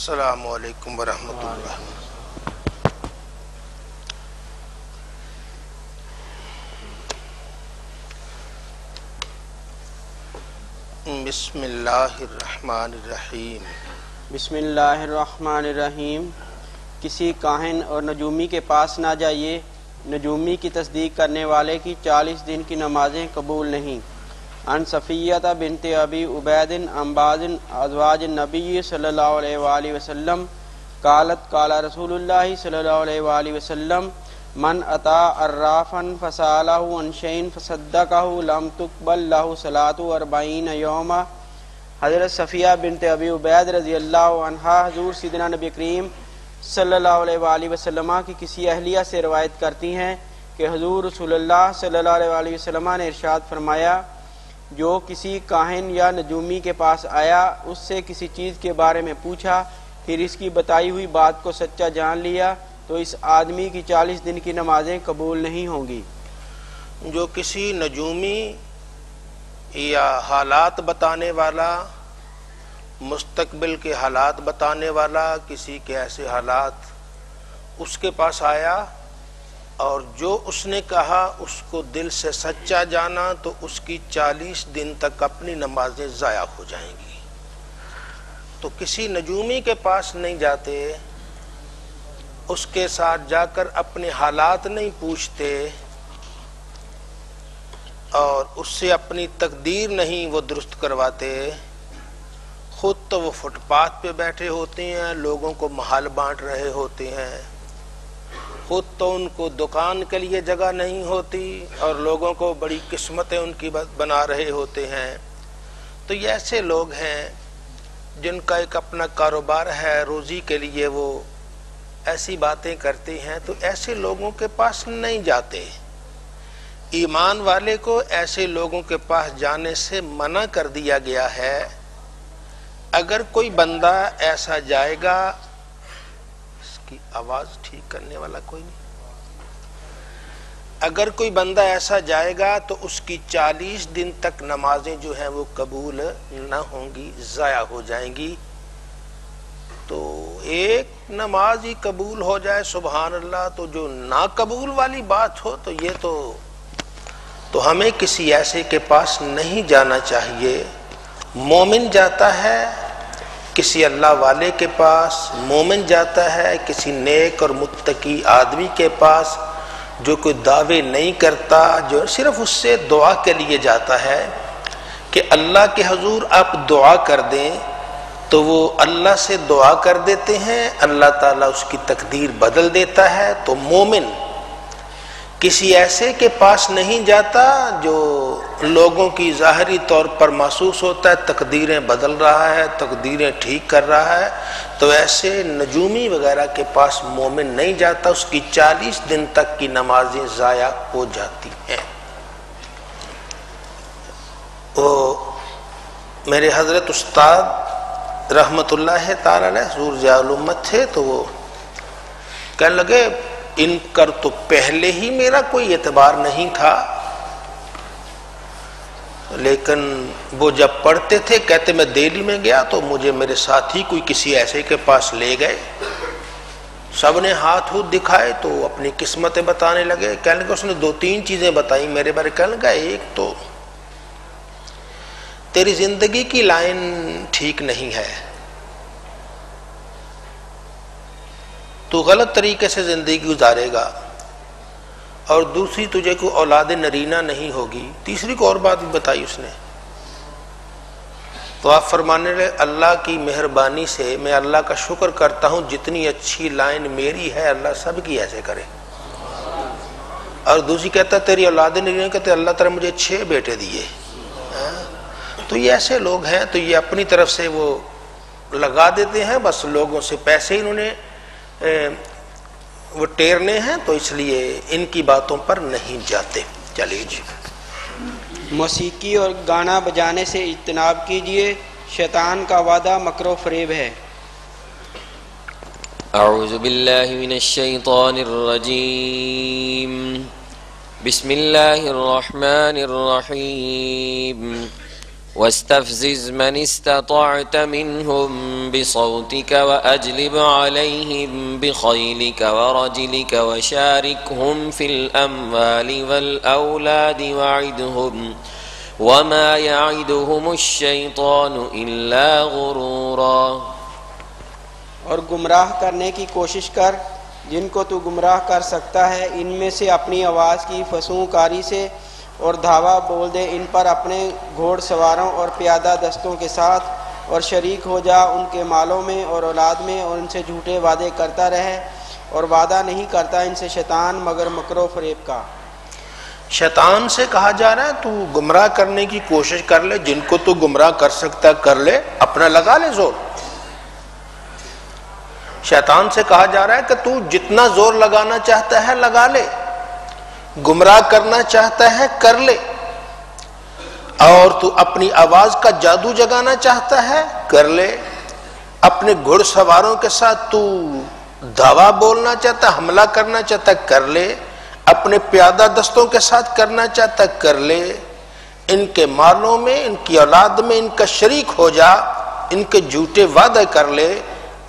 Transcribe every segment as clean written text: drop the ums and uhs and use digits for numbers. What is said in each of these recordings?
السلام علیکم ورحمۃ اللہ۔ بسم اللہ الرحمن الرحیم۔ بسم اللہ الرحمن الرحیم۔ کسی کاہن اور نجومی کے پاس نہ جائیے، نجومی کی تصدیق کرنے والے کی 40 دن کی نمازیں قبول نہیں۔ عن صفیہ بنت ابی عبید عن بعض ازواج النبی صلی اللہ علیہ وآلہ وسلم قالت قال رسول اللہ صلی اللہ علیہ وآلہ وسلم من اتا عرافا فسالہ عن شیء فصدقہ لم تقبل لہ صلاۃ 40 یوما۔ حضرت صفیہ بنت ابی عبید رضی اللہ عنہا حضور سیدنا نبی کریم صلی اللہ علیہ وآلہ وسلم کی کسی اہلیہ سے روایت کرتی ہیں کہ حضور رسول اللہ صلی اللہ علیہ وآلہ وسلم نے ارشاد فرمایا، جو کسی کاہن یا نجومی کے پاس آیا، اس سے کسی چیز کے بارے میں پوچھا، پھر اس کی بتائی ہوئی بات کو سچا جان لیا تو اس آدمی کی 40 دن کی نمازیں قبول نہیں ہوں گی۔ جو کسی نجومی یا حالات بتانے والا، مستقبل کے حالات بتانے والا، کسی کے ایسے حالات اس کے پاس آیا اور جو اس نے کہا اس کو دل سے سچا جانا تو اس کی 40 دن تک اپنی نمازیں ضائع ہو جائیں گی۔ تو کسی نجومی کے پاس نہیں جاتے، اس کے ساتھ جا کر اپنے حالات نہیں پوچھتے اور اس سے اپنی تقدیر نہیں وہ درست کرواتے۔ خود تو وہ فٹ پاتھ پہ بیٹھے ہوتے ہیں، لوگوں کو محل بانٹ رہے ہوتے ہیں، خود تو ان کو دکان کے لیے جگہ نہیں ہوتی اور لوگوں کو بڑی قسمتیں ان کی بنا رہے ہوتے ہیں۔ تو یہ ایسے لوگ ہیں جن کا ایک اپنا کاروبار ہے، روزی کے لیے وہ ایسی باتیں کرتے ہیں، تو ایسے لوگوں کے پاس نہیں جاتے۔ ایمان والے کو ایسے لوگوں کے پاس جانے سے منع کر دیا گیا ہے۔ اگر کوئی بندہ ایسا جائے گا، اس کی آواز ٹھیک کرنے والا کوئی نہیں، اگر کوئی بندہ ایسا جائے گا تو اس کی 40 دن تک نمازیں جو ہیں وہ قبول نہ ہوں گی، ضائع ہو جائیں گی۔ تو ایک نماز ہی قبول ہو جائے، سبحان اللہ، تو جو نا قبول والی بات ہو تو یہ تو ہمیں کسی ایسے کے پاس نہیں جانا چاہیے۔ مومن جاتا ہے کسی اللہ والے کے پاس، مومن جاتا ہے کسی نیک اور متقی آدمی کے پاس جو کوئی دعوے نہیں کرتا، جو صرف اس سے دعا کے لیے جاتا ہے کہ اللہ کے حضور آپ دعا کر دیں، تو وہ اللہ سے دعا کر دیتے ہیں، اللہ تعالیٰ اس کی تقدیر بدل دیتا ہے۔ تو مومن کسی ایسے کے پاس نہیں جاتا جو لوگوں کی ظاہری طور پر محسوس ہوتا ہے تقدیریں بدل رہا ہے، تقدیریں ٹھیک کر رہا ہے، تو ایسے نجومی وغیرہ کے پاس مومن نہیں جاتا، اس کی 40 دن تک کی نمازیں ضائع ہو جاتی ہیں۔ وہ میرے حضرت استاد رحمت اللہ تعالی علیہ حضور ضیاء الامت تھے، تو وہ کہنے لگے ان کر تو پہلے ہی میرا کوئی اعتبار نہیں تھا، لیکن وہ جب پڑھتے تھے کہتے میں دہلی میں گیا تو مجھے میرے ساتھی کوئی کسی ایسے کے پاس لے گئے، سب نے ہاتھ دکھائے تو اپنی قسمتیں بتانے لگے۔ کہنے لگا اس نے 2-3 چیزیں بتائیں میرے بارے، کہنے لگا ایک تو تیری زندگی کی لائن ٹھیک نہیں ہے، تو غلط طریقے سے زندگی گزارے گا، اور دوسری تجھے کوئی اولاد نرینہ نہیں ہوگی، تیسری کو اور بات بھی بتائی اس نے۔ تو آپ فرمانے لگے اللہ کی مہربانی سے میں اللہ کا شکر کرتا ہوں جتنی اچھی لائن میری ہے اللہ سب کی ایسے کرے۔ اور دوسری کہتا تیری اولاد نرینہ، کہتے اللہ تعالیٰ مجھے 6 بیٹے دیے۔ تو یہ ایسے لوگ ہیں، تو یہ اپنی طرف سے وہ لگا دیتے ہیں، بس لوگوں سے پیسے انہوں نے وہ ٹیرنے ہیں، تو اس لیے ان کی باتوں پر نہیں جاتے۔ چلیے جی۔ موسیقی اور گانا بجانے سے اجتناب کیجیے، شیطان کا وعدہ مکر و فریب ہے۔ اعوذ باللہ من الشیطان الرجیم، بسم اللہ الرحمن الرحیم، واستفزز من استطعت منهم بصوتك وأجلب عليهم بخيلك ورجلك وشاركهم في الأموال والأولاد وعدهم وما يعدهم الشيطان إلا غرورا. اور گمراہ کرنے کی کوشش کر جن کو تو گمراہ کر سکتا ہے، ان میں سے اپنی آواز کی فصوں کاری سے اور دھاوا بول دے ان پر اپنے گھوڑ سواروں اور پیادہ دستوں کے ساتھ، اور شریک ہو جا ان کے مالوں میں اور اولاد میں، اور ان سے جھوٹے وعدے کرتا رہے، اور وعدہ نہیں کرتا ان سے شیطان مگر مکر و فریب کا. شیطان سے کہا جا رہا ہے تو گمراہ کرنے کی کوشش کر لے، جن کو تو گمراہ کر سکتا کر لے، اپنا لگا لے زور. شیطان سے کہا جا رہا ہے کہ تو جتنا زور لگانا چاہتا ہے لگا لے، گمراہ کرنا چاہتا ہے کر لے، اور تو اپنی آواز کا جادو جگانا چاہتا ہے کر لے، اپنے گھڑ سواروں کے ساتھ تو دعویٰ بولنا چاہتا، حملہ کرنا چاہتا کر لے، اپنے پیادہ دستوں کے ساتھ کرنا چاہتا کر لے، ان کے مالوں میں، ان کی اولاد میں ان کا شریک ہو جا، ان کے جھوٹے وعدے کر لے.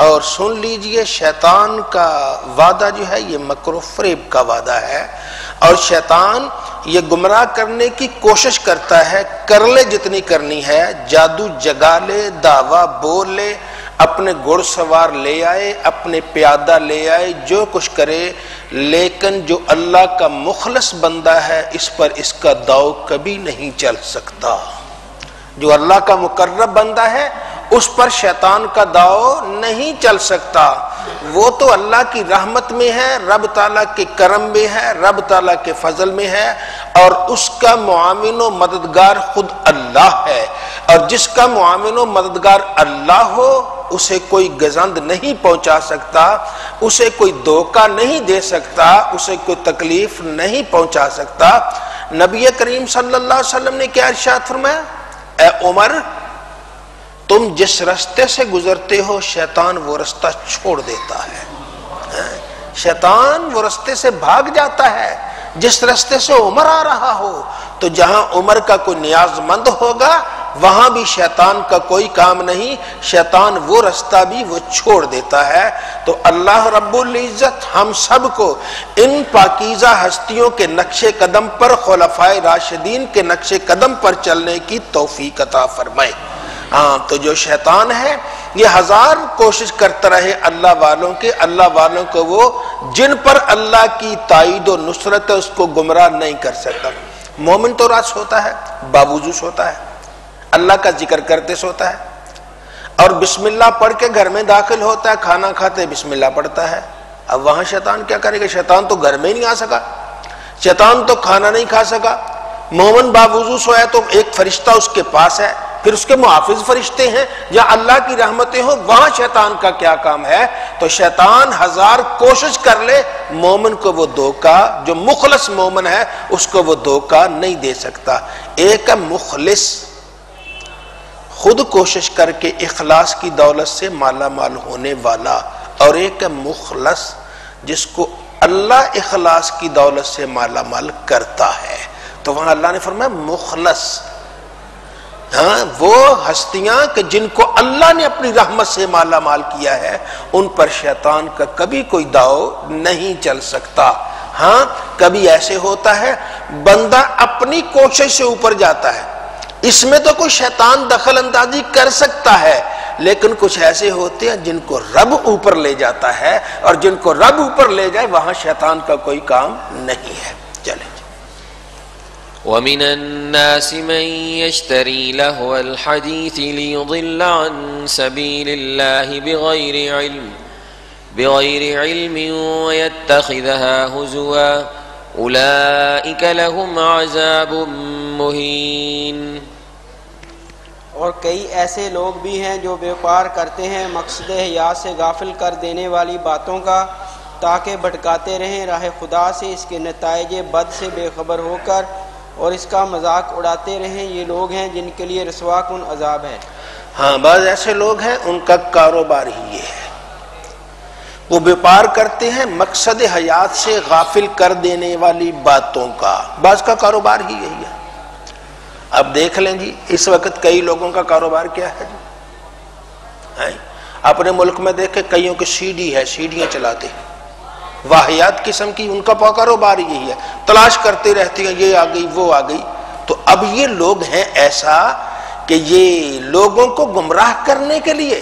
اور سن لیجئے شیطان کا وعدہ جو ہے یہ مکر و فریب کا وعدہ ہے، اور شیطان یہ گمراہ کرنے کی کوشش کرتا ہے، کر لے جتنی کرنی ہے، جادو جگا لے، دعویٰ بول لے، اپنے گھڑ سوار لے آئے، اپنے پیادہ لے آئے، جو کچھ کرے، لیکن جو اللہ کا مخلص بندہ ہے اس پر اس کا داؤ کبھی نہیں چل سکتا. جو اللہ کا مقرب بندہ ہے اس پر شیطان کا داؤ نہیں چل سکتا. وہ تو اللہ کی رحمت میں ہے، رب تعالیٰ کے کرم میں ہے، رب تعالیٰ کے فضل میں ہے، اور اس کا معاون و مددگار خود اللہ ہے. اور جس کا معاون و مددگار اللہ ہو اسے کوئی گزند نہیں پہنچا سکتا، اسے کوئی دھوکہ نہیں دے سکتا، اسے کوئی تکلیف نہیں پہنچا سکتا. نبی کریم صلی اللہ علیہ وسلم نے کیا ارشاد فرمایا؟ اے عمر، تم جس رستے سے گزرتے ہو شیطان وہ رستہ چھوڑ دیتا ہے. شیطان وہ رستے سے بھاگ جاتا ہے. جس رستے سے عمر آ رہا ہو تو جہاں عمر کا کوئی نیاز مند ہوگا وہاں بھی شیطان کا کوئی کام نہیں، شیطان وہ رستہ بھی وہ چھوڑ دیتا ہے. تو اللہ رب العزت ہم سب کو ان پاکیزہ ہستیوں کے نقش قدم پر، خلفائے راشدین کے نقش قدم پر چلنے کی توفیق عطا فرمائے. ہاں تو جو شیطان ہے یہ ہزار کوشش کرتا رہے اللہ والوں کو وہ جن پر اللہ کی تائید و نصرت ہے اس کو گمراہ نہیں کر سکتا. مومن تو رات سوتا ہے، باوضو سوتا ہے، اللہ کا ذکر کرتے سوتا ہے، اور بسم اللہ پڑھ کے گھر میں داخل ہوتا ہے، کھانا کھاتے بسم اللہ پڑھتا ہے. اب وہاں شیطان کیا کرے گا؟ شیطان تو گھر میں ہی نہیں آ سکا، شیطان تو کھانا نہیں کھا سکا. مومن باوضو سویا تو ایک فرشتہ اس کے پاس ہے، پھر اس کے محافظ فرشتے ہیں. جہاں اللہ کی رحمتیں ہوں وہاں شیطان کا کیا کام ہے؟ تو شیطان ہزار کوشش کر لے، مومن کو وہ دھوکہ، جو مخلص مومن ہے اس کو وہ دھوکہ نہیں دے سکتا. ایک مخلص خود کوشش کر کے اخلاص کی دولت سے مالا مال ہونے والا، اور ایک مخلص جس کو اللہ اخلاص کی دولت سے مالا مال کرتا ہے. تو وہاں اللہ نے فرمایا مخلص، ہاں وہ ہستیاں کہ جن کو اللہ نے اپنی رحمت سے مالا مال کیا ہے ان پر شیطان کا کبھی کوئی داؤ نہیں چل سکتا. ہاں کبھی ایسے ہوتا ہے بندہ اپنی کوشش سے اوپر جاتا ہے، اس میں تو کوئی شیطان دخل اندازی کر سکتا ہے، لیکن کچھ ایسے ہوتے ہیں جن کو رب اوپر لے جاتا ہے، اور جن کو رب اوپر لے جائے وہاں شیطان کا کوئی کام نہیں ہے. چلیں ومن الناس من يشتري لهو الحديث ليضل عن سبيل الله بغير علم ويتخذها هزوا أولئك لهم عذاب مهين. اور کئی ایسے لوگ بھی ہیں جو بیوپار کرتے ہیں مقصد حیات سے غافل کر دینے والی باتوں کا، تاکہ بھٹکاتے رہیں راہ خدا سے، اس کے نتائج بد سے بے خبر ہو کر، اور اس کا مذاق اڑاتے رہیں. یہ لوگ ہیں جن کے لیے رسوا کن عذاب ہے. ہاں بعض ایسے لوگ ہیں ان کا کاروبار ہی یہ ہے، وہ بیپار کرتے ہیں مقصد حیات سے غافل کر دینے والی باتوں کا. بعض کا کاروبار ہی یہی ہے. اب دیکھ لیں جی اس وقت کئی لوگوں کا کاروبار کیا ہے جی، اپنے ملک میں دیکھیں کئیوں کی سی ڈی ہے، سیڈیاں چلاتے ہیں، واہیات قسم کی ان کا کاروبار یہی ہے، تلاش کرتے رہتے ہیں یہ آ گئی وہ آ گئی۔ تو اب یہ لوگ ہیں ایسا کہ یہ لوگوں کو گمراہ کرنے کے لیے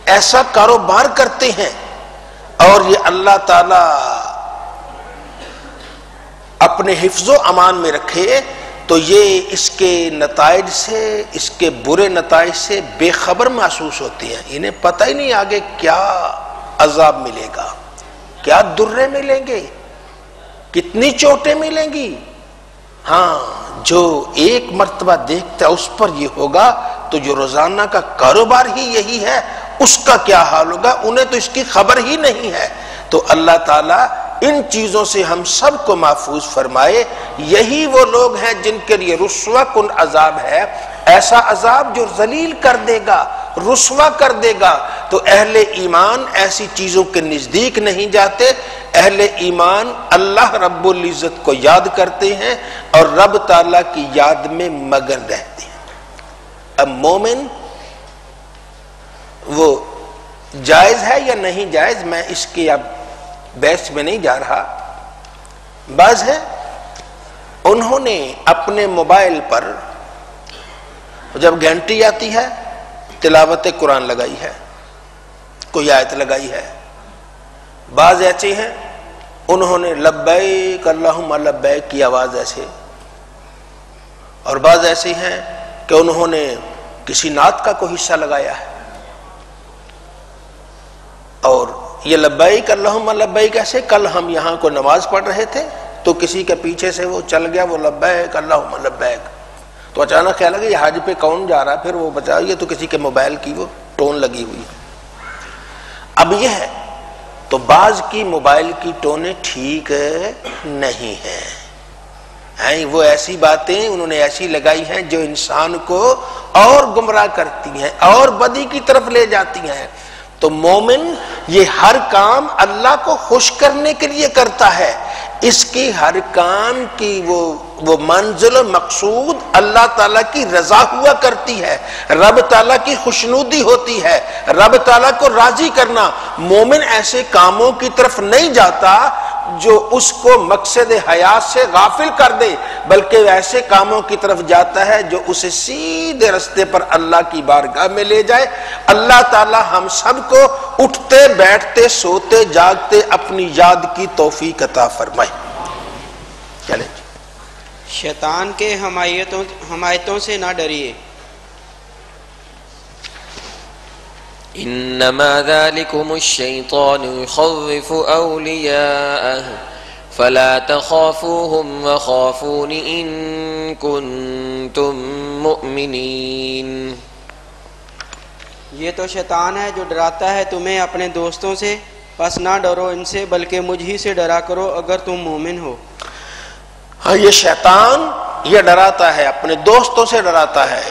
ایسا کاروبار کرتے ہیں، اور یہ اللہ تعالی اپنے حفظ و امان میں رکھے تو یہ اس کے نتائج سے، اس کے برے نتائج سے بے خبر محسوس ہوتے ہیں، انہیں پتہ ہی نہیں آگے کیا عذاب ملے گا، کیا درے ملیں گے، کتنی چوٹیں ملیں گی۔ ہاں جو ایک مرتبہ دیکھتا ہے اس پر یہ ہوگا، تو جو روزانہ کا کاروبار ہی یہی ہے اس کا کیا حال ہوگا، انہیں تو اس کی خبر ہی نہیں ہے۔ تو اللہ تعالیٰ ان چیزوں سے ہم سب کو محفوظ فرمائے۔ یہی وہ لوگ ہیں جن کے لیے رسوا کن عذاب ہے، ایسا عذاب جو ذلیل کر دے گا، رسوا کر دے گا۔ تو اہل ایمان ایسی چیزوں کے نزدیک نہیں جاتے، اہل ایمان اللہ رب العزت کو یاد کرتے ہیں اور رب تعالیٰ کی یاد میں مگن رہتے ہیں۔ اب مومن وہ جائز ہے یا نہیں جائز، میں اس کی اب بحث میں نہیں جا رہا۔ بعض ہے انہوں نے اپنے موبائل پر جب گھنٹی آتی ہے تلاوت قرآن لگائی ہے، کوئی آیت لگائی ہے۔ بعض ایسے ہیں انہوں نے لبیک اللہم لبیک کی آواز ایسے، اور بعض ایسے ہیں کہ انہوں نے کسی نعت کا کوئی حصہ لگایا ہے، اور یہ لبیک اللہم لبیک ایسے۔ کل ہم یہاں کو نماز پڑھ رہے تھے تو کسی کے پیچھے سے وہ چل گیا وہ لبیک اللہم لبیک، تو اچانک خیال لگا یہ حج پہ کون جا رہا ہے، پھر وہ بچا یہ تو کسی کے موبائل کی وہ ٹون لگی ہوئی ہے۔ اب یہ ہے تو بعض کی موبائل کی ٹونیں ٹھیک نہیں ہیں، وہ ایسی باتیں انہوں نے ایسی لگائی ہیں جو انسان کو اور گمراہ کرتی ہیں اور بدی کی طرف لے جاتی ہیں۔ تو مومن یہ ہر کام اللہ کو خوش کرنے کے لیے کرتا ہے، اس کی ہر کام کی وہ منزل و مقصود اللہ تعالیٰ کی رضا ہوا کرتی ہے، رب تعالیٰ کی خوشنودی ہوتی ہے، رب تعالیٰ کو راضی کرنا۔ مومن ایسے کاموں کی طرف نہیں جاتا جو اس کو مقصد حیات سے غافل کر دے، بلکہ ایسے کاموں کی طرف جاتا ہے جو اسے سیدھے رستے پر اللہ کی بارگاہ میں لے جائے۔ اللہ تعالی ہم سب کو اٹھتے بیٹھتے سوتے جاگتے اپنی یاد کی توفیق عطا فرمائے۔ چلیں شیطان کے حمایتوں سے نہ ڈریے۔ انما ذلكم الشيطان يخوف اولياءه فلا تخافوهم وخافون ان كنتم مؤمنين۔ یہ تو شیطان ہے جو ڈراتا ہے تمہیں اپنے دوستوں سے، پس نہ ڈرو ان سے بلکہ مجھ ہی سے ڈرا کرو اگر تم مومن ہو۔ ہاں یہ شیطان یہ ڈراتا ہے، اپنے دوستوں سے ڈراتا ہے۔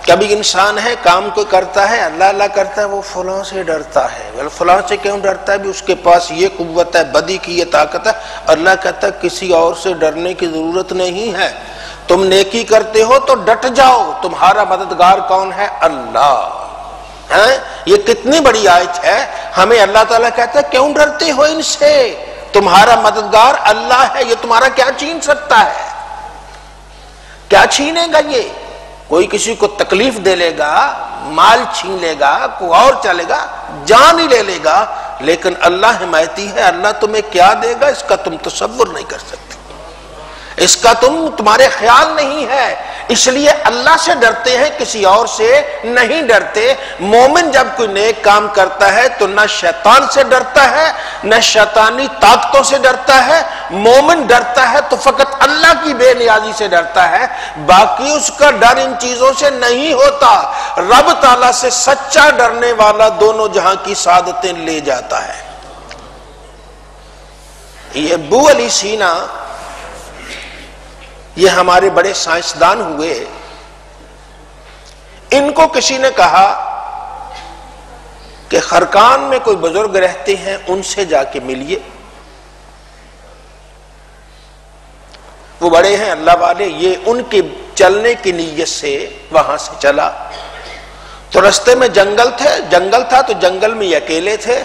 کبھی انسان ہے کام کو کرتا ہے اللہ اللہ کرتا ہے، وہ فلاں سے ڈرتا ہے، فلاں سے کیوں ڈرتا ہے؟ بھی اس کے پاس یہ قوت ہے، بدی کی یہ طاقت ہے۔ اللہ کہتا ہے کسی اور سے ڈرنے کی ضرورت نہیں ہے، تم نیکی کرتے ہو تو ڈٹ جاؤ، تمہارا مددگار کون ہے؟ اللہ ہے۔ یہ کتنی بڑی آیت ہے، ہمیں اللہ تعالیٰ کہتا ہے کیوں ڈرتے ہو ان سے، تمہارا مددگار اللہ ہے، یہ تمہارا کیا چھین سکتا ہے؟ کیا چھینے گا؟ یہ کوئی کسی کو تکلیف دے لے گا، مال چھین لے گا، کوئی اور چلے گا، جان ہی لے لے گا، لیکن اللہ حمایتی ہے۔ اللہ تمہیں کیا دے گا اس کا تم تصور نہیں کر سکتے، اس کا تمہارے خیال نہیں ہے۔ اس لیے اللہ سے ڈرتے ہیں، کسی اور سے نہیں ڈرتے۔ مومن جب کوئی نیک کام کرتا ہے تو نہ شیطان سے ڈرتا ہے نہ شیطانی طاقتوں سے ڈرتا ہے۔ مومن ڈرتا ہے تو فقط اللہ کی بے نیازی سے ڈرتا ہے، باقی اس کا ڈر ان چیزوں سے نہیں ہوتا۔ رب تعالیٰ سے سچا ڈرنے والا دونوں جہاں کی سعادتیں لے جاتا ہے۔ یہ ابو علی سینا یہ ہمارے بڑے سائنسدان ہوئے، ان کو کسی نے کہا کہ خرقان میں کوئی بزرگ رہتے ہیں، ان سے جا کے ملیے، وہ بڑے ہیں اللہ والے، یہ ان کی چلنے کی نیت سے وہاں سے چلا تو رستے میں جنگل تھا تو جنگل میں اکیلے تھے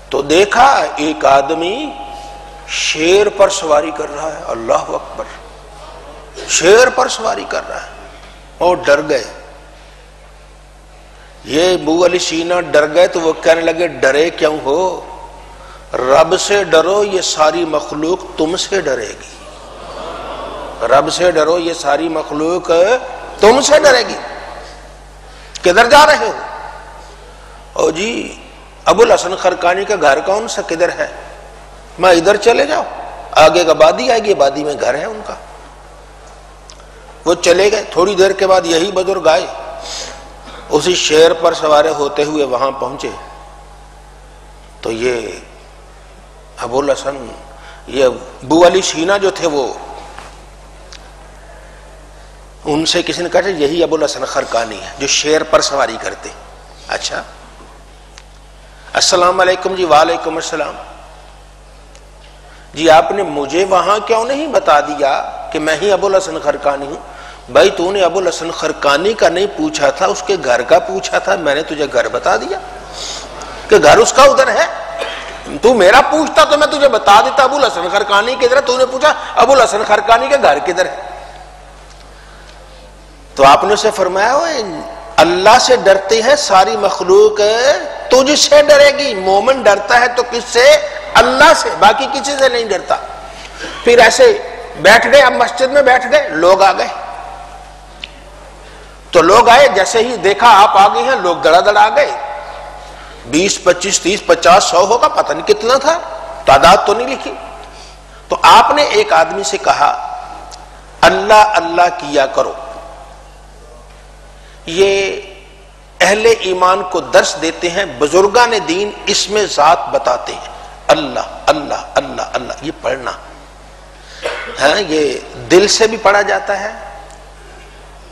تو دیکھا ایک آدمی شیر پر سواری کر رہا ہے. اللہ اکبر, شیر پر سواری کر رہا ہے اور ڈر گئے. یہ ابو علی سینا ڈر گئے تو وہ کہنے لگے ڈرے کیوں ہو, رب سے ڈرو یہ ساری مخلوق تم سے ڈرے گی. رب سے ڈرو یہ ساری مخلوق تم سے ڈرے گی. کدھر جا رہے ہو؟ او جی ابو الحسن خرقانی کا گھر کون سا کدھر ہے؟ میں ادھر چلے جاؤ, آگے کا وادی آئے گی, وادی میں گھر ہے ان کا. وہ چلے گئے. تھوڑی دیر کے بعد یہی بزرگ آئے, اسی شیر پر سوار ہوتے ہوئے وہاں پہنچے تو یہ ابو الحسن, یہ ابو علی سینا جو تھے وہ, ان سے کسی نے کہا یہی ابو الحسن خرقانی ہے جو شیر پر سواری کرتے. اچھا السلام علیکم جی. وعلیکم السلام. جی آپ نے مجھے وہاں کیوں نہیں بتا دیا کہ میں ہی ابو الحسن خرقانی ہوں؟ بھائی تو نے ابو الحسن خرقانی کا نہیں پوچھا تھا, اس کے گھر کا پوچھا تھا, میں نے تجھے گھر بتا دیا کہ گھر اس کا ادھر ہے. تو میرا پوچھتا تو میں تجھے بتا دیتا ابو الحسن خرقانی کدھر ہے. تو نے پوچھا ابو الحسن خرقانی کا گھر کدھر ہے. تو آپ نے اسے فرمایا اللہ سے ڈرتے ہیں ساری مخلوق تجھ سے ڈرے گی. مومن ڈرتا ہے تو کس سے؟ اللہ سے, باقی کسی سے نہیں ڈرتا. پھر ایسے بیٹھ گئے, اب مسجد میں بیٹھ گئے, لوگ آ گئے. تو لوگ آئے, جیسے ہی دیکھا آپ آ گئے ہیں, لوگ دڑا دڑا آ گئے. 20 25 30 50 100 ہوگا, پتہ نہیں کتنا تھا, تعداد تو نہیں لکھی. تو آپ نے ایک آدمی سے کہا اللہ اللہ کیا کرو. یہ اہل ایمان کو درس دیتے ہیں, بزرگان دین اس میں ذات بتاتے ہیں. اللہ اللہ اللہ اللہ, یہ پڑھنا ہے, یہ دل سے بھی پڑھا جاتا ہے.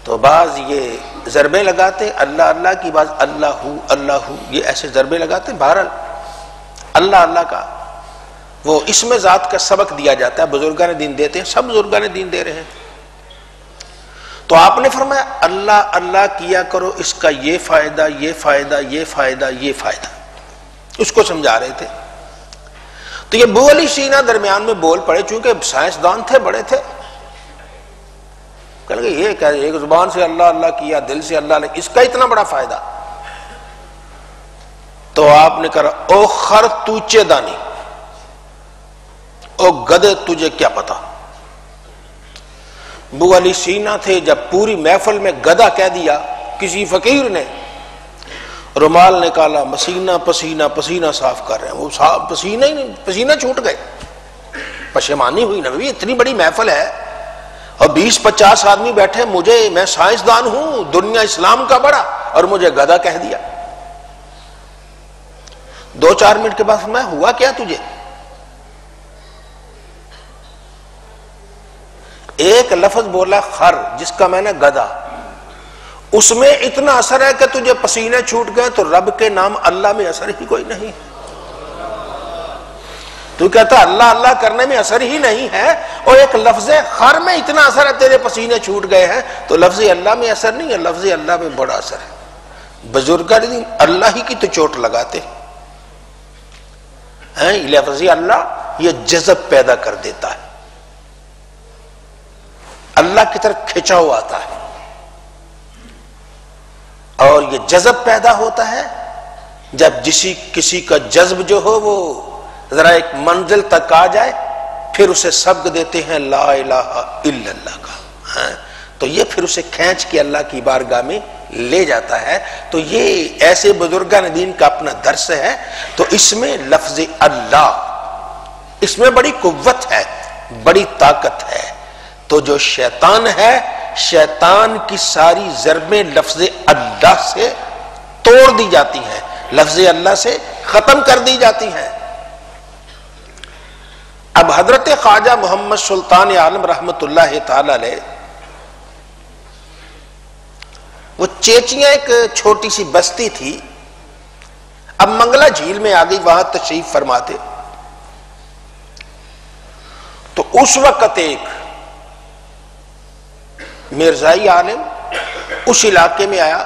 تو بعض یہ ضربیں لگاتے اللہ اللہ کی, بعض اللہ اللہ, یہ ایسے ضربیں لگاتے. بہرحال اللہ اللہ کا وہ اس میں ذات کا سبق دیا جاتا ہے, بزرگان دین دیتے ہیں, سب بزرگان دین دے رہے ہیں. تو آپ نے فرمایا اللہ اللہ کیا کرو, اس کا یہ فائدہ یہ فائدہ یہ فائدہ یہ فائدہ, اس کو سمجھا رہے تھے. تو یہ ابو علی سینا درمیان میں بول پڑے, چونکہ سائنسدان تھے, بڑے تھے. کہنے لگے یہ کیا, ایک زبان سے اللہ اللہ کیا, دل سے اللہ اللہ, اس کا اتنا بڑا فائدہ. تو آپ نے کہا او خر توچے دانی, او گدے تجھے کیا پتا. ابو علی سینا تھے, جب پوری محفل میں گدا کہہ دیا, کسی فقیر نے رومال نکالا, پسینہ پسینہ پسینہ صاف کر رہے ہیں, وہ پسینہ ہی نہیں, پسینہ چھوٹ گئے. پشیمانی ہوئی نبی, اتنی بڑی محفل ہے اور 20-50 آدمی بیٹھے, میں سائنسدان ہوں, دنیا اسلام کا بڑا, اور مجھے گدا کہہ دیا. 2-4 منٹ کے بعد میں ہوا کیا تجھے؟ ایک لفظ بولا خر, جس کا میں نے گدا, اس میں اتنا اثر ہے کہ تجھے پسینے چھوٹ گئے, تو رب کے نام اللہ میں اثر ہی کوئی نہیں. تو کہتا اللہ اللہ کرنے میں اثر ہی نہیں ہے, اور ایک لفظ خر میں اتنا اثر ہے, تیرے پسینے چھوٹ گئے ہیں, تو لفظ اللہ میں اثر نہیں ہے, لفظ اللہ میں بڑا اثر ہے. بزرگان اللہ ہی کی تو چوٹ لگاتے ہیں. لفظ اللہ یہ جذب پیدا کر دیتا ہے, اللہ کی طرف کھچاؤ آتا ہے, اور یہ جذب پیدا ہوتا ہے جب کسی کا جذب جو ہو وہ ذرا ایک منزل تک آ جائے, پھر اسے سبق دیتے ہیں لا الہ الا اللہ کا, تو یہ پھر اسے کھینچ کے اللہ کی بارگاہ میں لے جاتا ہے. تو یہ ایسے بزرگان دین کا اپنا درس ہے. تو اس میں لفظ اللہ, اس میں بڑی قوت ہے, بڑی طاقت ہے. تو جو شیطان ہے, شیطان کی ساری ضربیں لفظ اللہ سے توڑ دی جاتی ہیں, لفظ اللہ سے ختم کر دی جاتی ہیں. اب حضرت خواجہ محمد سلطان عالم رحمت اللہ تعالی علیہ, وہ چیچیاں ایک چھوٹی سی بستی تھی, اب منگلہ جھیل میں آ گئی, وہاں تشریف فرماتے. تو اس وقت ایک مرزائی عالم اس علاقے میں آیا.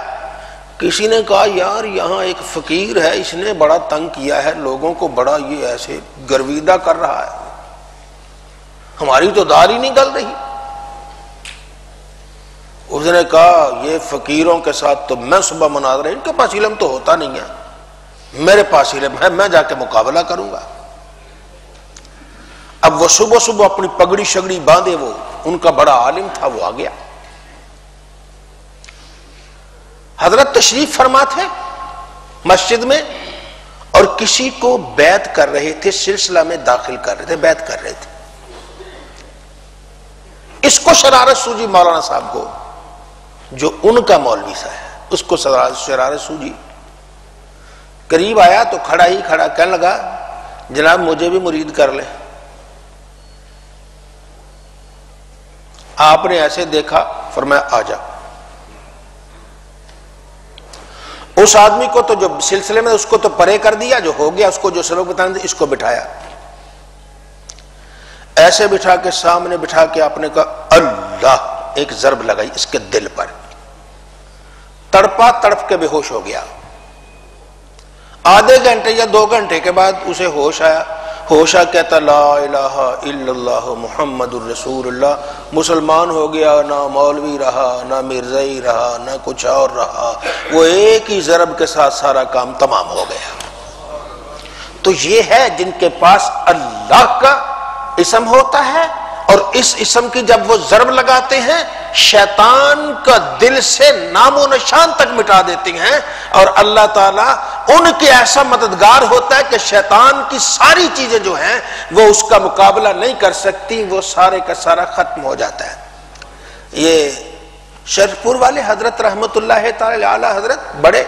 کسی نے کہا یار یہاں ایک فقیر ہے, اس نے بڑا تنگ کیا ہے لوگوں کو, بڑا یہ ایسے گرویدہ کر رہا ہے, ہماری تو دار ہی نہیں گل رہی. اس نے کہا یہ فقیروں کے ساتھ تو میں صبح مناظرہ, ان کے پاس علم تو ہوتا نہیں ہے, میرے پاس علم ہے, میں جا کے مقابلہ کروں گا. اب وہ صبح صبح اپنی پگڑی شگڑی باندھے, وہ ان کا بڑا عالم تھا, وہ آ گیا. حضرت تشریف فرما تھے مسجد میں اور کسی کو بیعت کر رہے تھے, سلسلہ میں داخل کر رہے تھے, بیعت کر رہے تھے. اس کو شرارت سوجی مولانا صاحب کو, جو ان کا مولوی صاحب ہے, اس کو شرارت سوجی. قریب آیا تو کھڑا ہی کھڑا کہنے لگا جناب مجھے بھی مرید کر لیں. آپ نے ایسے دیکھا, فرمایا آ جا. اس آدمی کو تو جو سلسلے میں اس کو تو پرے کر دیا, جو ہو گیا اس کو جو سبق بتانے تھے, اس کو بٹھایا. ایسے بٹھا کے سامنے بٹھا کے آپ نے کہا اللہ, ایک ضرب لگائی اس کے دل پر, تڑپا, تڑپ کے بے ہوش ہو گیا. آدھے گھنٹے یا 2 گھنٹے کے بعد اسے ہوش آیا. ہوشا کہتا لا الہ الا اللہ محمد الرسول اللہ, مسلمان ہو گیا, نہ مولوی رہا, نہ مرزائی رہا, نہ کچھ اور رہا, وہ ایک ہی ضرب کے ساتھ سارا کام تمام ہو گیا. تو یہ ہے جن کے پاس اللہ کا اسم ہوتا ہے, اور اس اسم کی جب وہ ضرب لگاتے ہیں شیطان کا دل سے نام و نشان تک مٹا دیتے ہیں, اور اللہ تعالیٰ ان کے ایسا مددگار ہوتا ہے کہ شیطان کی ساری چیزیں جو ہیں وہ اس کا مقابلہ نہیں کر سکتی, وہ سارے کا سارا ختم ہو جاتا ہے. یہ شرف پور والے حضرت رحمت اللہ تعالی علیہ حضرت بڑے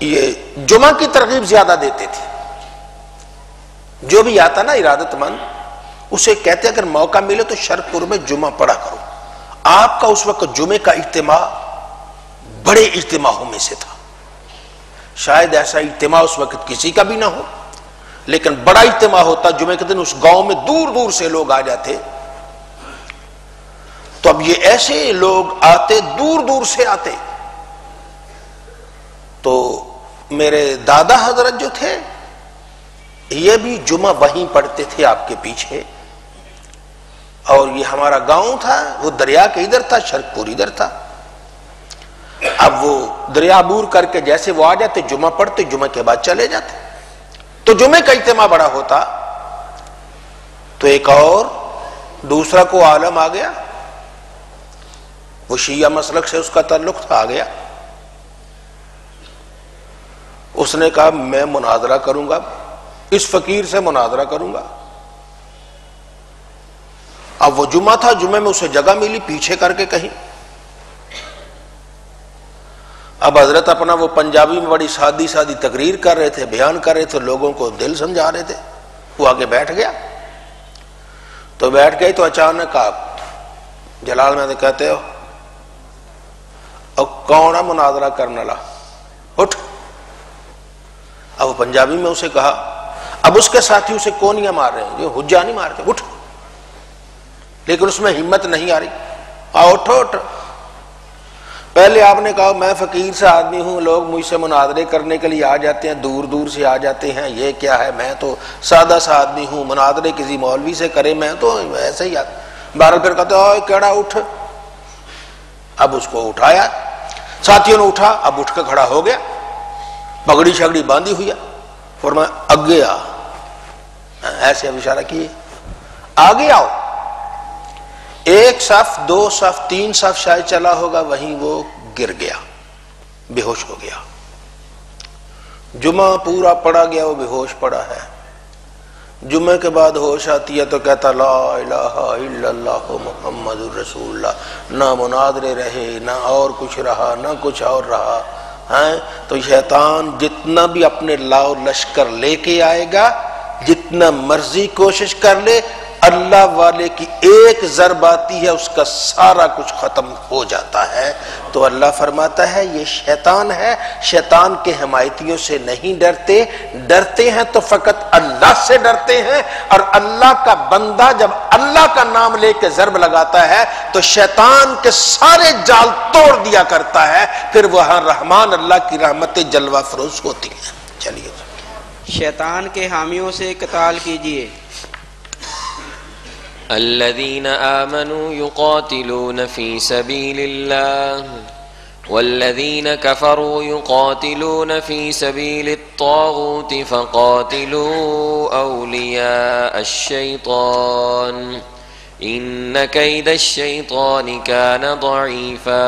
یہ جمعہ کی ترغیب زیادہ دیتے تھے. جو بھی آتا نا ارادت مند, اسے کہتے اگر موقع ملے تو شرف پور میں جمعہ پڑھا کرو. آپ کا اس وقت جمعے کا اجتماع بڑے اجتماعوں میں سے تھا, شاید ایسا اجتماع اس وقت کسی کا بھی نہ ہو, لیکن بڑا اجتماع ہوتا جمعے کے دن. اس گاؤں میں دور دور سے لوگ آ جاتے. تو اب یہ ایسے لوگ آتے, دور دور سے آتے. تو میرے دادا حضرت جو تھے یہ بھی جمعہ وہیں پڑھتے تھے آپ کے پیچھے, اور یہ ہمارا گاؤں تھا, وہ دریا کے ادھر تھا, شرک پور ادھر تھا. اب وہ دریا عبور کر کے جیسے وہ آ جاتے, جمعہ پڑھتے, جمعہ کے بعد چلے جاتے. تو جمعے کا اجتماع بڑا ہوتا. تو ایک اور دوسرا کو عالم آ گیا, وہ شیعہ مسلک سے اس کا تعلق تھا, آ گیا. اس نے کہا میں مناظرہ کروں گا, اس فقیر سے مناظرہ کروں گا. اب وہ جمعہ تھا, جمعے میں اسے جگہ ملی پیچھے کر کے کہیں. اب حضرت اپنا وہ پنجابی میں بڑی سادی سادی تقریر کر رہے تھے, بیان کر رہے تھے, لوگوں کو دل سمجھا رہے تھے. وہ آگے بیٹھ گیا. تو بیٹھ گئی تو اچانک آپ جلال میں کہتے ہو اب کون ہے مناظرہ کرنے والا, اٹھ. اب وہ پنجابی میں اسے کہا, اب اس کے ساتھی اسے کونیاں مار رہے ہیں, جو حجہ نہیں مارتے, اٹھ. لیکن اس میں ہمت نہیں آ رہی, اٹھو اٹھو. پہلے آپ نے کہا میں فقیر سے آدمی ہوں, لوگ مجھ سے مناظرے کرنے کے لیے آ جاتے ہیں, دور دور سے آ جاتے ہیں, یہ کیا ہے, میں تو سادہ سا آدمی ہوں, مناظرے کسی مولوی سے کرے, میں تو ایسے ہی بہرحال پھر کہتے اوے کیڑا اٹھ. اب اس کو اٹھایا, ساتھیوں نے اٹھا, اب اٹھ کے کھڑا ہو گیا, پگڑی شگڑی باندھی ہوئی ہے. فرمایا اگے آ, ایسے اب اشارہ کیے, آگے آؤ. 1 صف 2 صف 3 صف شاید چلا ہوگا, وہیں وہ گر گیا, بے ہوش ہو گیا. جمعہ پورا پڑا گیا, وہ بے ہوش پڑا ہے. جمعے کے بعد ہوش آتی ہے تو کہتا لا الہ الا اللہ محمد الرسول اللہ. نہ مناظرے رہے, نہ اور کچھ رہا, نہ کچھ اور رہا. تو شیطان جتنا بھی اپنے لاؤ لشکر لے کے آئے گا, جتنا مرضی کوشش کر لے, اللہ والے کی ایک ضرب آتی ہے اس کا سارا کچھ ختم ہو جاتا ہے۔ تو اللہ فرماتا ہے یہ شیطان ہے، شیطان کے حمایتیوں سے نہیں ڈرتے، ڈرتے ہیں تو فقط اللہ سے ڈرتے ہیں، اور اللہ کا بندہ جب اللہ کا نام لے کے ضرب لگاتا ہے تو شیطان کے سارے جال توڑ دیا کرتا ہے، پھر وہاں رحمان اللہ کی رحمتیں جلوہ فروز ہوتی ہیں۔ چلیے شیطان کے حامیوں سے قتال کیجیے۔ الذين آمنوا يقاتلون في سبيل الله والذين كفروا يقاتلون في سبيل الطاغوت فقاتلوا أولياء الشيطان إن كيد الشيطان كان ضعيفا۔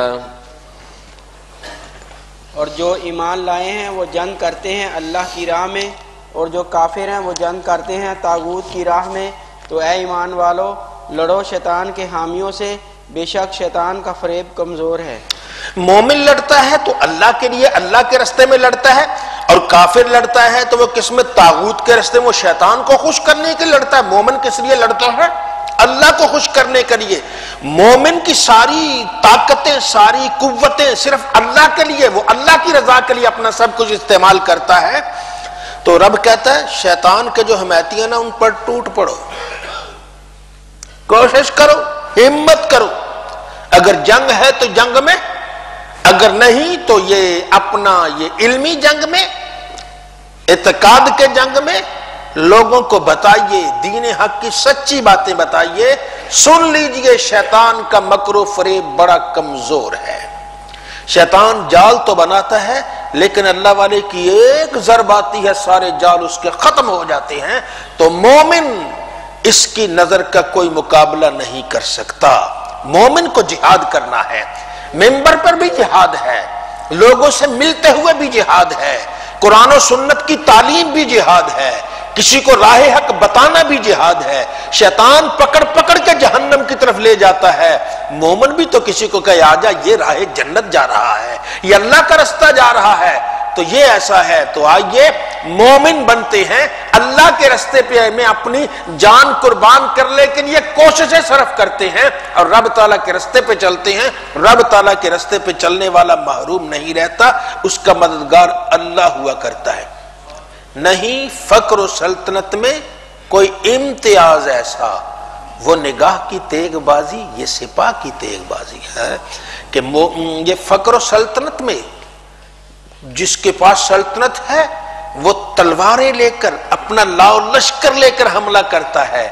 اور جو ایمان لائے ہیں وہ جنگ کرتے ہیں اللہ کی راہ میں، اور جو کافر ہیں وہ جنگ کرتے ہیں طاغوت کی راہ میں، تو اے ایمان والو لڑو شیطان کے حامیوں سے، بے شک شیطان کا فریب کمزور ہے۔ مومن لڑتا ہے تو اللہ کے لیے، اللہ کے راستے میں لڑتا ہے، اور کافر لڑتا ہے تو وہ کس میں؟ طاغوت کے راستے میں، وہ شیطان کو خوش کرنے کے لیے لڑتا ہے۔ مومن کس لیے لڑتا ہے؟ اللہ کو خوش کرنے کے لیے۔ مومن کی ساری طاقتیں، ساری قوتیں صرف اللہ کے لیے، وہ اللہ کی رضا کے لیے اپنا سب کچھ استعمال کرتا ہے۔ تو رب کہتا ہے شیطان کے جو حمایتی ہیں نا ان پر ٹوٹ پڑو، کوشش کرو، ہمت کرو، اگر جنگ ہے تو جنگ میں، اگر نہیں تو یہ اپنا یہ علمی جنگ میں، اعتقاد کے جنگ میں لوگوں کو بتائیے، دین حق کی سچی باتیں بتائیے، سن لیجئے شیطان کا مکر و فریب بڑا کمزور ہے۔ شیطان جال تو بناتا ہے لیکن اللہ والے کی ایک ضرب آتی ہے سارے جال اس کے ختم ہو جاتے ہیں۔ تو مومن اس کی نظر کا کوئی مقابلہ نہیں کر سکتا۔ مومن کو جہاد کرنا ہے، ممبر پر بھی جہاد ہے، لوگوں سے ملتے ہوئے بھی جہاد ہے، قرآن و سنت کی تعلیم بھی جہاد ہے، کسی کو راہ حق بتانا بھی جہاد ہے۔ شیطان پکڑ پکڑ کے جہنم کی طرف لے جاتا ہے، مومن بھی تو کسی کو کہے آجا یہ راہ جنت جا رہا ہے، یہ اللہ کا رستہ جا رہا ہے، تو یہ ایسا ہے۔ تو آئیے مومن بنتے ہیں، اللہ کے رستے پہ میں اپنی جان قربان کرنے کے لیے کوششیں صرف کرتے ہیں اور رب تعالیٰ کے رستے پہ چلتے ہیں۔ رب تعالیٰ کے رستے پہ چلنے والا محروم نہیں رہتا، اس کا مددگار اللہ ہوا کرتا ہے۔ نہیں فقر و سلطنت میں کوئی امتیاز ایسا، وہ نگاہ کی تیغ بازی، یہ سپاہ کی تیغ بازی ہے کہ یہ فقر و سلطنت میں جس کے پاس سلطنت ہے وہ تلواریں لے کر اپنا لاؤ لشکر لے کر حملہ کرتا ہے،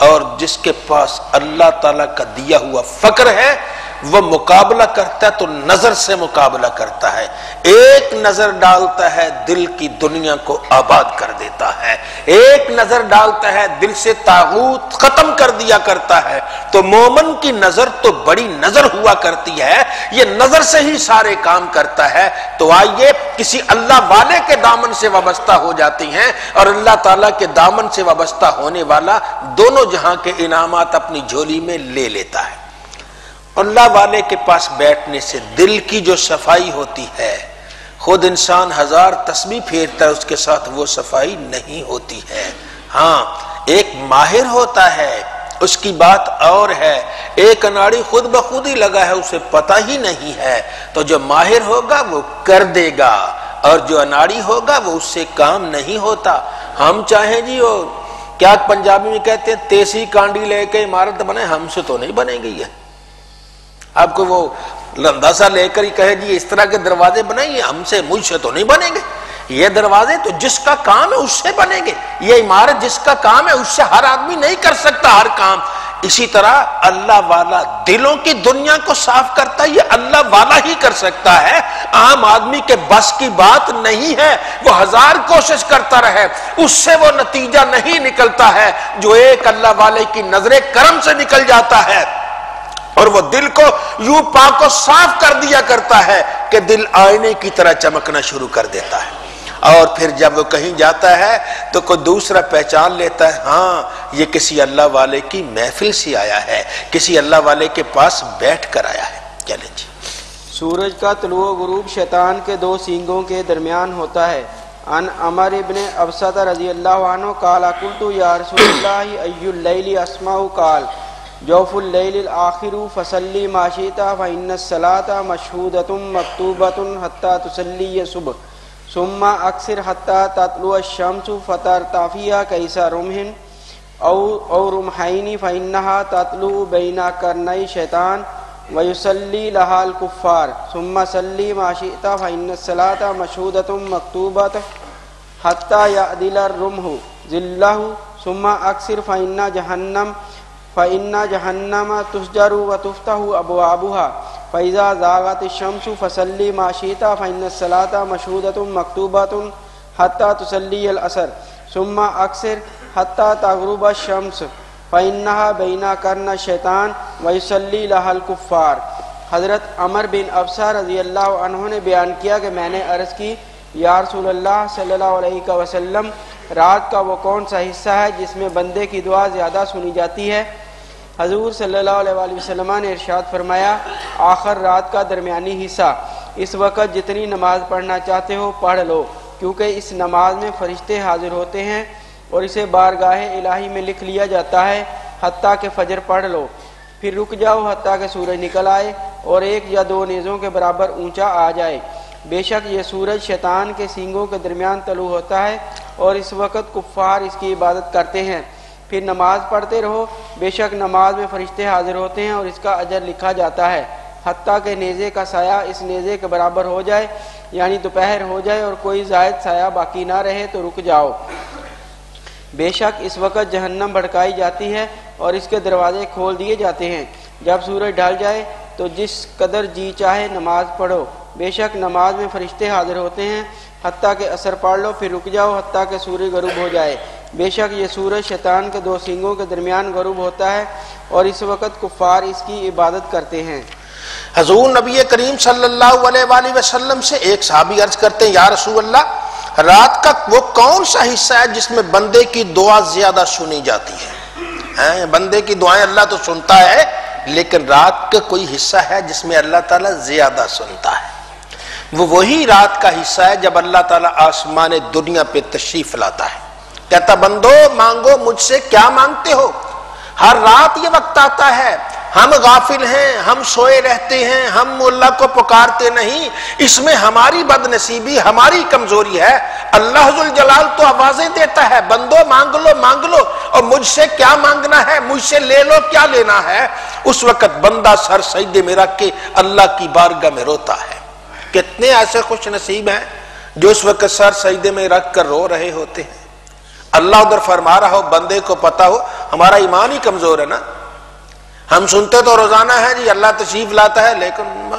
اور جس کے پاس اللہ تعالیٰ کا دیا ہوا فقر ہے وہ مقابلہ کرتا ہے تو نظر سے مقابلہ کرتا ہے، ایک نظر ڈالتا ہے دل کی دنیا کو آباد کر دیتا ہے، ایک نظر ڈالتا ہے دل سے طاغوت ختم کر دیا کرتا ہے۔ تو مومن کی نظر تو بڑی نظر ہوا کرتی ہے، یہ نظر سے ہی سارے کام کرتا ہے۔ تو آئیے کسی اللہ والے کے دامن سے وابستہ ہو جاتی ہیں، اور اللہ تعالیٰ کے دامن سے وابستہ ہونے والا دونوں جہاں کے انعامات اپنی جھولی میں لے لیتا ہے۔ اللہ والے کے پاس بیٹھنے سے دل کی جو صفائی ہوتی ہے، خود انسان ہزار تسبیح پھیرتا ہے اس کے ساتھ وہ صفائی نہیں ہوتی ہے۔ ہاں ایک ماہر ہوتا ہے اس کی بات اور ہے، ایک اناڑی خود بخود ہی لگا ہے اسے پتہ ہی نہیں ہے، تو جو ماہر ہوگا وہ کر دے گا، اور جو اناڑی ہوگا وہ اس سے کام نہیں ہوتا۔ ہم چاہیں جی وہ کیا پنجابی میں کہتے ہیں تیسی کانڈی لے کے عمارت بنے، ہم سے تو نہیں بنے گی ہے۔ آپ کو وہ لنداسا لے کر ہی کہے جی اس طرح کے دروازے بنائیے، ہم سے مجھ سے تو نہیں بنیں گے۔ یہ دروازے تو جس کا کام ہے اس سے بنیں گے، یہ عمارت جس کا کام ہے اس سے ہر آدمی نہیں کر سکتا ہر کام۔ اسی طرح اللہ والا دلوں کی دنیا کو صاف کرتا ہے، یہ اللہ والا ہی کر سکتا ہے، عام آدمی کے بس کی بات نہیں ہے۔ وہ ہزار کوشش کرتا رہے اس سے وہ نتیجہ نہیں نکلتا ہے جو ایک اللہ والے کی نظر کرم سے نکل جاتا ہے، اور وہ دل کو یوں پاک و صاف کر دیا کرتا ہے کہ دل آئینے کی طرح چمکنا شروع کر دیتا ہے۔ اور پھر جب وہ کہیں جاتا ہے تو کوئی دوسرا پہچان لیتا ہے، ہاں یہ کسی اللہ والے کی محفل سے آیا ہے، کسی اللہ والے کے پاس بیٹھ کر آیا ہے۔ چلیں جی۔ سورج کا طلوع و غروب شیطان کے دو سینگوں کے درمیان ہوتا ہے، عن عمر ابن ابسط رضی اللہ عنہ قال قلت یا رسول اللہ ای اللیل اسمع قال جوف اللیل الاخر فصلی ما شئت فإن الصلاة مشہودۃ مکتوبۃ حتی تصلی صبح ثم اکثر حتی تطلع الشمس فترتع فیہا کیس رمح او رمحین فإنہا تطلع بین قرنی شیطان ویصلی لہا الکفار ثم صلی ما شئت فإن الصلاة مشہودۃ مکتوبۃ حتی یعدل الرمح ذلہ ثم اکثر فإن جہنم تسجر وتفتح ابوابها فإذا زاغت الشمس فصلی ما شئت فإن الصلاة مشہودۃ مکتوبۃ حتی تصلی العصر ثم اکثر حتی تغرب الشمس فإنها بین قرن الشیطان ویصلی لہا الکفار۔ حضرت عمر بن ابسہ رضی اللہ عنہ نے بیان کیا کہ میں نے عرض کی یا رسول اللہ صلی اللہ علیہ وسلم رات کا وہ کون سا حصہ ہے جس میں بندے کی دعا زیادہ سنی جاتی ہے؟ حضور صلی اللہ علیہ وآلہ وسلم نے ارشاد فرمایا آخر رات کا درمیانی حصہ، اس وقت جتنی نماز پڑھنا چاہتے ہو پڑھ لو، کیونکہ اس نماز میں فرشتے حاضر ہوتے ہیں اور اسے بارگاہ الہی میں لکھ لیا جاتا ہے حتیٰ کہ فجر پڑھ لو، پھر رک جاؤ حتیٰ کہ سورج نکل آئے اور 1 یا 2 نیزوں کے برابر اونچا آ جائے۔ بے شک یہ سورج شیطان کے سینگوں کے درمیان طلوع ہوتا ہے اور اس وقت کفار اس کی عبادت کرتے ہیں، پھر نماز پڑھتے رہو، بے شک نماز میں فرشتے حاضر ہوتے ہیں اور اس کا اجر لکھا جاتا ہے حتیٰ کہ نیزے کا سایہ اس نیزے کے برابر ہو جائے، یعنی دوپہر ہو جائے اور کوئی زائد سایہ باقی نہ رہے تو رک جاؤ۔ بے شک اس وقت جہنم بھڑکائی جاتی ہے اور اس کے دروازے کھول دیے جاتے ہیں، جب سورج ڈھل جائے تو جس قدر جی چاہے نماز پڑھو، بے شک نماز میں فرشتے حاضر ہوتے ہیں حتیٰ کہ عصر پڑھ لو، پھر رک جاؤ حتیٰ کہ سورج غروب ہو جائے، بے شک یہ سورج شیطان کے 2 سینگوں کے درمیان غروب ہوتا ہے اور اس وقت کفار اس کی عبادت کرتے ہیں۔ حضور نبی کریم صلی اللہ علیہ وآلہ وسلم سے ایک صحابی عرض کرتے ہیں یا رسول اللہ رات کا وہ کون سا حصہ ہے جس میں بندے کی دعا زیادہ سنی جاتی ہے؟ بندے کی دعائیں اللہ تو سنتا ہے، لیکن رات کا کوئی حصہ ہے جس میں اللہ تعالیٰ زیادہ سنتا ہے۔ وہ وہی رات کا حصہ ہے جب اللہ تعالیٰ آسمان دنیا پہ تشریف لاتا ہے، کہتا بندو مانگو مجھ سے کیا مانگتے ہو۔ ہر رات یہ وقت آتا ہے، ہم غافل ہیں، ہم سوئے رہتے ہیں، ہم اللہ کو پکارتے نہیں، اس میں ہماری بد نصیبی، ہماری کمزوری ہے۔ اللہ ذوالجلال تو آوازیں دیتا ہے بندو مانگ لو مانگ لو، اور مجھ سے کیا مانگنا ہے، مجھ سے لے لو کیا لینا ہے۔ اس وقت بندہ سر سجدے میں رکھ کے اللہ کی بارگاہ میں روتا ہے۔ کتنے ایسے خوش نصیب ہیں جو اس وقت سر سجدے میں رکھ کر رو رہے ہوتے ہیں۔ اللہ ادھر فرما رہا ہو، بندے کو پتا ہو ہمارا ایمان ہی کمزور ہے نا، ہم سنتے تو روزانہ ہے جی اللہ تشریف لاتا ہے، لیکن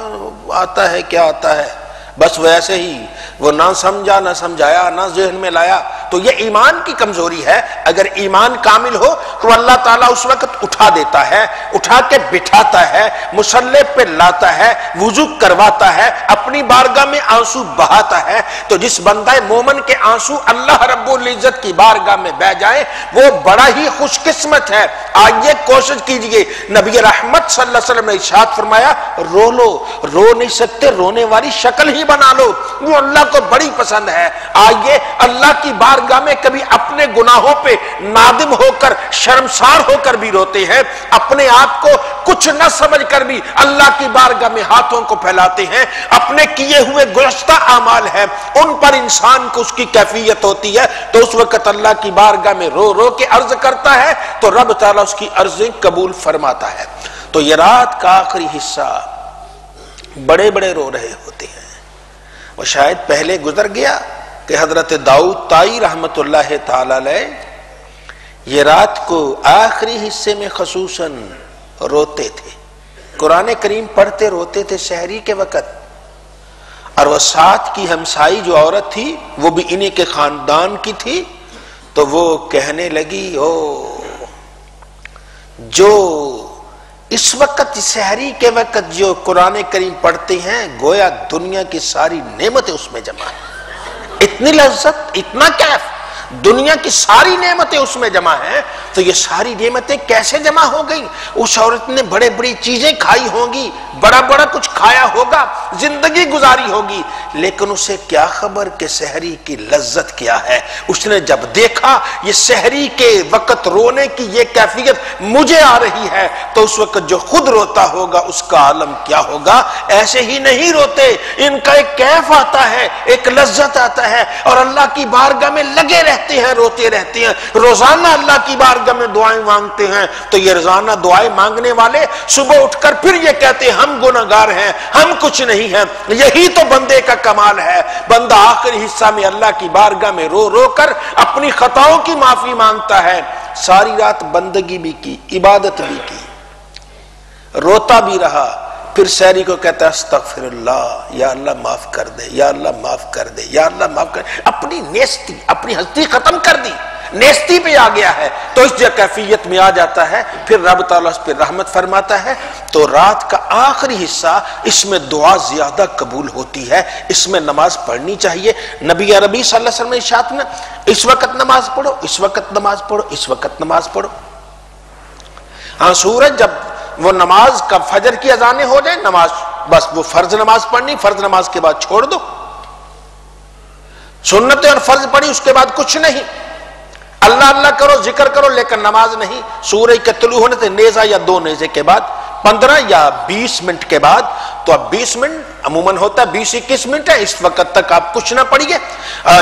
آتا ہے کیا آتا ہے، بس ویسے ہی وہ نہ سمجھا نہ سمجھایا نہ ذہن میں لایا۔ تو یہ ایمان کی کمزوری ہے۔ اگر ایمان کامل ہو تو اللہ تعالیٰ اس وقت اٹھا دیتا ہے، اٹھا کے بٹھاتا ہے، مصلی پہ لاتا ہے، وضو کرواتا ہے، اپنی بارگاہ میں آنسو بہاتا ہے۔ تو جس بندہ مومن کے آنسو اللہ رب العزت کی بارگاہ میں بہ جائے وہ بڑا ہی خوش قسمت ہے۔ آئیے کوشش کیجئے، نبی رحمت صلی اللہ علیہ وسلم نے ارشاد فرمایا رو لو، رو نہیں سکتے رونے والی شکل ہی بنا لو، وہ اللہ کو بڑی پسند ہے۔ آئیے اللہ کی بارگاہ میں کبھی اپنے گناہوں پہ نادم ہو کر شرمسار ہو کر بھی روتے ہیں، اپنے آپ کو کچھ نہ سمجھ کر بھی اللہ کی بارگاہ میں ہاتھوں کو پھیلاتے ہیں۔ اپنے کیے ہوئے گزشتہ اعمال ہیں ان پر انسان کو اس کی کیفیت ہوتی ہے، تو اس وقت اللہ کی بارگاہ میں رو رو کے عرض کرتا ہے تو رب تعالیٰ اس کی عرضیں قبول فرماتا ہے۔ تو یہ رات کا آخری حصہ بڑے بڑے رو رہے ہوتے ہیں۔ وہ شاید پہلے گزر گیا کہ حضرت داؤد طائی رحمت اللہ تعالی علیہ یہ رات کو آخری حصے میں خصوصاً روتے تھے، قرآن کریم پڑھتے روتے تھے سحری کے وقت۔ اور وہ ساتھ کی ہمسائی جو عورت تھی وہ بھی انہی کے خاندان کی تھی، تو وہ کہنے لگی او جو اس وقت سحری کے وقت جو قرآن کریم پڑھتے ہیں گویا دنیا کی ساری نعمتیں اس میں جمع ہیں، اتنی لذت اتنا کیف۔ دنیا کی ساری نعمتیں اس میں جمع ہیں، تو یہ ساری نعمتیں کیسے جمع ہو گئی؟ اس عورت نے بڑے بڑی چیزیں کھائی ہوں گی، بڑا بڑا کچھ کھایا ہوگا، زندگی گزاری ہوگی، لیکن اسے کیا خبر کہ سحری کی لذت کیا ہے؟ اس نے جب دیکھا یہ سحری کے وقت رونے کی یہ کیفیت مجھے آ رہی ہے، تو اس وقت جو خود روتا ہوگا اس کا عالم کیا ہوگا؟ ایسے ہی نہیں روتے، ان کا ایک کیف آتا ہے، ایک لذت آتا ہے، اور اللہ کی بارگاہ میں لگے رہتے ہیں، روتے رہتے ہیں، روزانہ اللہ کی بارگاہ میں دعائیں مانگتے ہیں۔ تو یہ روزانہ دعائیں مانگنے والے صبح اٹھ کر پھر یہ کہتے ہیں ہم گناہگار ہیں، ہم کچھ نہیں ہیں۔ یہی تو بندے کا کمال ہے، بندہ آخری حصہ میں اللہ کی بارگاہ میں رو رو کر اپنی خطاؤں کی معافی مانگتا ہے۔ ساری رات بندگی بھی کی، عبادت بھی کی، روتا بھی رہا، پھر سحری کو کہتا ہے استغفر اللہ، یا اللہ معاف کر دے، یا اللہ معاف کر دے، یا اللہ معاف کر دے۔ اپنی نیستی، اپنی ہستی ختم کر دی، نیستی پہ آ گیا ہے، تو اس کیفیت میں آ جاتا ہے، پھر رب تعالیٰ اس پہ رحمت فرماتا ہے۔ تو رات کا آخری حصہ اس میں دعا زیادہ قبول ہوتی ہے، اس میں نماز پڑھنی چاہیے۔ نبی عربی صلی اللہ علیہ وسلم نے ارشاد میں اس وقت نماز پڑھو، اس وقت نماز پڑھو، اس وقت نماز پڑھو۔ ہاں سورج جب وہ نماز کا فجر کی اذانیں ہو جائیں، نماز بس وہ فرض نماز پڑھنی، فرض نماز کے بعد چھوڑ دو، سنتیں اور فرض پڑھی اس کے بعد کچھ نہیں، اللہ اللہ کرو، ذکر کرو، لیکن نماز نہیں۔ سورج کے طلوع ہونے سے نیزہ یا دو نیزے کے بعد 15 یا 20 منٹ کے بعد، تو اب 20 منٹ عموماً ہوتا ہے 20-21 منٹ ہے، اس وقت تک آپ کچھ نہ پڑھیے،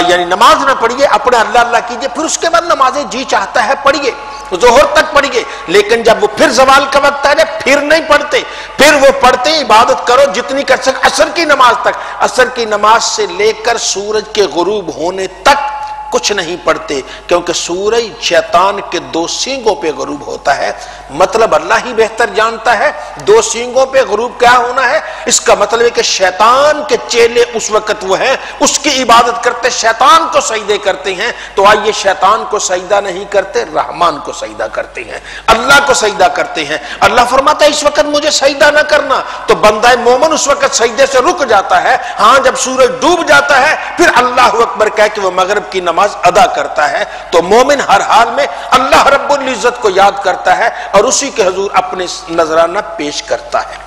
یعنی نماز نہ پڑھیے، اپنا اللہ اللہ کیجئے، پھر اس کے بعد نمازیں جی چاہتا ہے پڑھیے، ظہر تک پڑھیے، لیکن جب وہ پھر زوال کا وقت آ جائے پھر نہیں پڑھتے، پھر وہ پڑھتے عبادت کرو جتنی کر سکتے عصر کی نماز تک، عصر کی نماز سے لے کر سورج کے غروب ہونے تک کچھ نہیں پڑھتے، کیونکہ سورج شیطان کے 2 سینگوں پہ غروب ہوتا ہے۔ مطلب اللہ ہی بہتر جانتا ہے 2 سینگوں پہ غروب کیا ہونا ہے، اس کا مطلب ہے کہ شیطان کے چیلے اس وقت وہ ہیں، اس کی عبادت کرتے، شیطان کو سجدے کرتے ہیں۔ تو آئیے شیطان کو سجدہ نہیں کرتے، رحمان کو سجدہ کرتے ہیں، اللہ کو سجدہ کرتے ہیں۔ اللہ فرماتا ہے اس وقت مجھے سجدہ نہ کرنا، تو بندہ مومن اس وقت سجدے سے رک جاتا ہے۔ ہاں جب سورج ڈوب جاتا ہے پھر اللہ اکبر کہہ کے وہ مغرب کی نماز ادا کرتا ہے۔ تو مومن ہر حال میں اللہ رب العزت کو یاد کرتا ہے اور اسی کے حضور اپنے نذرانہ پیش کرتا ہے۔